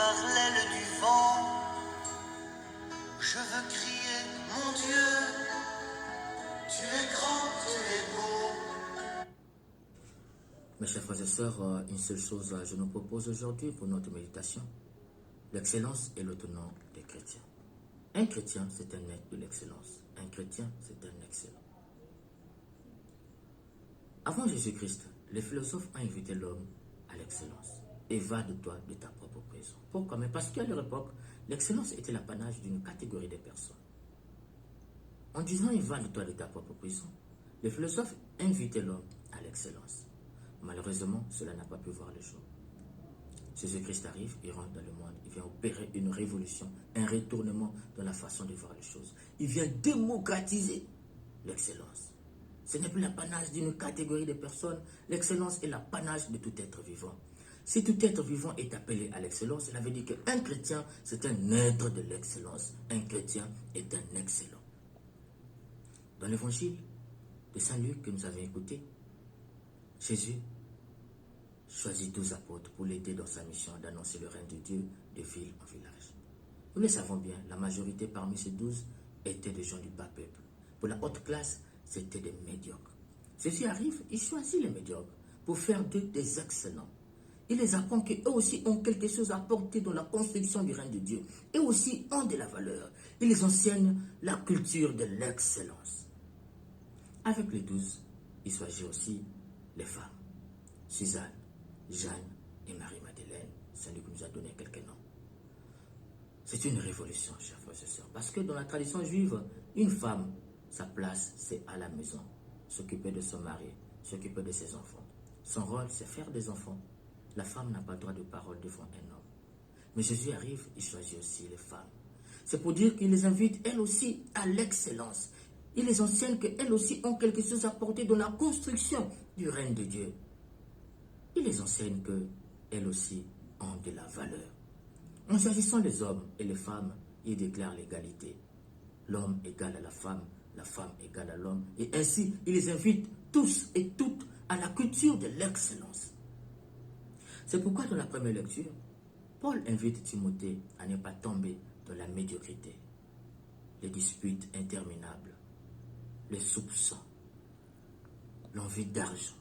par l'aile du vent, je veux crier, mon Dieu, tu es grand, tu es beau. Mes chers frères et sœurs, une seule chose je nous propose aujourd'hui pour notre méditation. L'excellence est le tenant des chrétiens. Un chrétien, c'est un être de l'excellence. Un chrétien, c'est un excellent. Avant Jésus-Christ, les philosophes ont invité l'homme à l'excellence. Évade-toi de ta propre prison. Pourquoi? Mais parce qu'à leur époque, l'excellence était l'apanage d'une catégorie de personnes. En disant évade-toi de ta propre prison, les philosophes invitaient l'homme à l'excellence. Malheureusement, cela n'a pas pu voir le jour. Jésus-Christ arrive, il rentre dans le monde, il vient opérer une révolution, un retournement dans la façon de voir les choses. Il vient démocratiser l'excellence. Ce n'est plus l'apanage d'une catégorie de personnes, l'excellence est l'apanage de tout être vivant. Si tout être vivant est appelé à l'excellence, cela veut dire qu'un chrétien, c'est un être de l'excellence. Un chrétien est un excellent. Dans l'évangile de Saint Luc que nous avons écouté, Jésus choisit 12 apôtres pour l'aider dans sa mission d'annoncer le règne de Dieu de ville en village. Nous le savons bien, la majorité parmi ces 12 étaient des gens du bas peuple. Pour la haute classe, c'était des médiocres. Jésus arrive, il choisit les médiocres pour faire d'eux des excellents. Il les apprend qu'eux aussi ont quelque chose à apporter dans la construction du règne de Dieu. Eux aussi ont de la valeur. Il les enseigne la culture de l'excellence. Avec les 12, il choisit aussi les femmes. Suzanne, Jeanne et Marie-Madeleine. Saint Luc nous a donné quelques noms. C'est une révolution, chers frères et sœurs. Parce que dans la tradition juive, une femme, sa place, c'est à la maison. S'occuper de son mari, s'occuper de ses enfants. Son rôle, c'est faire des enfants. La femme n'a pas le droit de parole devant un homme. Mais Jésus arrive, il choisit aussi les femmes. C'est pour dire qu'il les invite, elles aussi, à l'excellence. Il les enseigne qu'elles aussi ont quelque chose à apporter dans la construction du règne de Dieu. Il les enseigne qu'elles aussi ont de la valeur. En choisissant les hommes et les femmes, il déclare l'égalité. L'homme égal à la femme égale à l'homme. Et ainsi, il les invite tous et toutes à la culture de l'excellence. C'est pourquoi dans la première lecture, Paul invite Timothée à ne pas tomber dans la médiocrité, les disputes interminables, les soupçons, l'envie d'argent.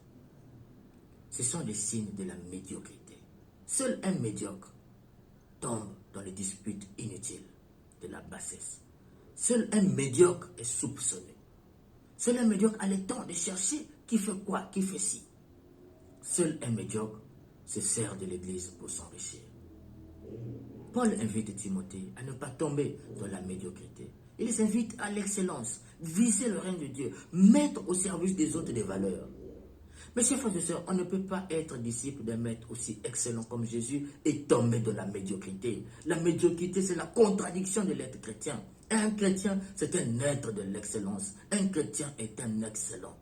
Ce sont des signes de la médiocrité. Seul un médiocre tombe dans les disputes inutiles de la bassesse. Seul un médiocre est soupçonné. Seul un médiocre a le temps de chercher qui fait quoi, qui fait ci. Seul un médiocre se sert de l'Église pour s'enrichir. Paul invite Timothée à ne pas tomber dans la médiocrité. Il les invite à l'excellence, viser le règne de Dieu, mettre au service des autres des valeurs. Mes chers frères et sœurs, on ne peut pas être disciple d'un maître aussi excellent comme Jésus et tomber dans la médiocrité. La médiocrité, c'est la contradiction de l'être chrétien. Un chrétien, c'est un être de l'excellence. Un chrétien est un excellent.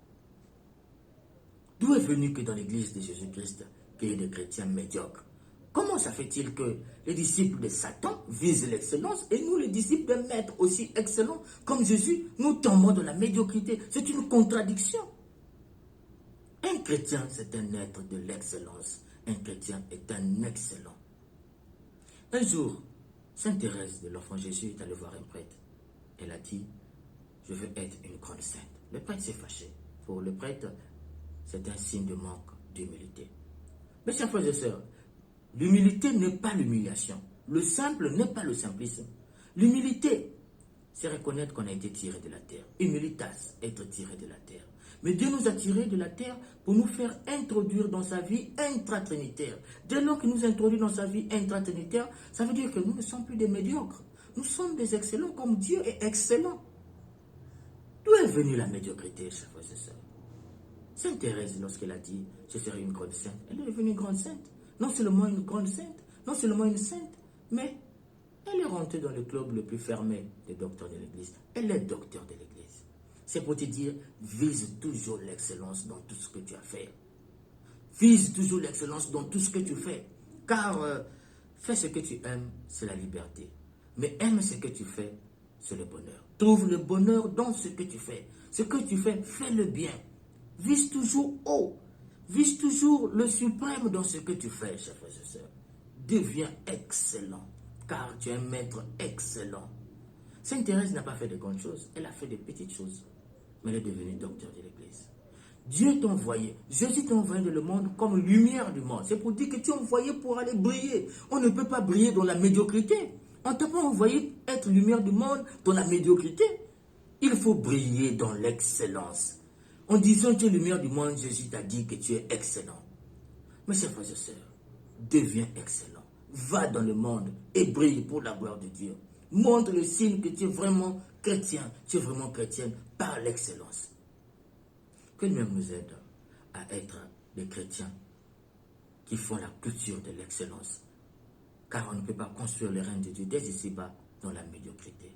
D'où est venu que dans l'église de Jésus-Christ, qu'il y ait des chrétiens médiocres? Comment ça fait-il que les disciples de Satan visent l'excellence et nous, les disciples d'un maître aussi excellent comme Jésus, nous tombons dans la médiocrité? C'est une contradiction. Un chrétien, c'est un être de l'excellence. Un chrétien est un excellent. Un jour, Sainte Thérèse de l'Enfant Jésus est allée voir un prêtre. Elle a dit, je veux être une grande sainte. Le prêtre s'est fâché. Pour le prêtre, c'est un signe de manque d'humilité. Mes chers frères et sœurs, l'humilité n'est pas l'humiliation. Le simple n'est pas le simplisme. L'humilité, c'est reconnaître qu'on a été tiré de la terre. Humilitas, être tiré de la terre. Mais Dieu nous a tirés de la terre pour nous faire introduire dans sa vie intratrinitaire. Dès lors qu'il nous introduit dans sa vie intratrinitaire, ça veut dire que nous ne sommes plus des médiocres. Nous sommes des excellents comme Dieu est excellent. D'où est venue la médiocrité, chers frères et sœurs? Sainte Thérèse, lorsqu'elle a dit « je serai une grande sainte », elle est devenue une grande sainte. Non seulement une grande sainte, non seulement une sainte, mais elle est rentrée dans le club le plus fermé des docteurs de l'Église. Elle est docteur de l'Église. C'est pour te dire, vise toujours l'excellence dans tout ce que tu as fait. Vise toujours l'excellence dans tout ce que tu fais. Car fais ce que tu aimes, c'est la liberté. Mais aime ce que tu fais, c'est le bonheur. Trouve le bonheur dans ce que tu fais. Ce que tu fais, fais-le bien. Vise toujours haut. Vise toujours le suprême dans ce que tu fais, chers frères et sœurs. deviens excellent, car tu es un maître excellent. Sainte Thérèse n'a pas fait de grandes choses, elle a fait de petites choses, mais elle est devenue docteur de l'Église. Dieu t'a envoyé, Jésus t'a envoyé dans le monde comme lumière du monde. C'est pour dire que tu es envoyé pour aller briller. On ne peut pas briller dans la médiocrité. On ne t'a pas envoyé être lumière du monde dans la médiocrité. Il faut briller dans l'excellence. En disant que tu es lumière du monde, Jésus t'a dit que tu es excellent. Mes chers frères et sœurs, deviens excellent. Va dans le monde et brille pour la gloire de Dieu. Montre le signe que tu es vraiment chrétien, tu es vraiment chrétienne par l'excellence. Que Dieu nous aide à être des chrétiens qui font la culture de l'excellence. Car on ne peut pas construire le règne de Dieu dès ici-bas dans la médiocrité.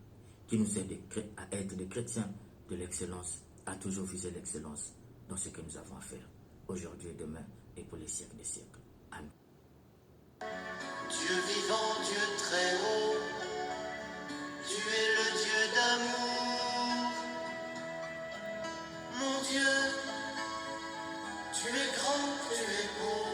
Qui nous aide à être des chrétiens de l'excellence, à toujours viser l'excellence dans ce que nous avons à faire, aujourd'hui et demain, et pour les siècles des siècles. Amen. Dieu vivant, Dieu très haut, tu es le Dieu d'amour. Mon Dieu, tu es grand, tu es beau.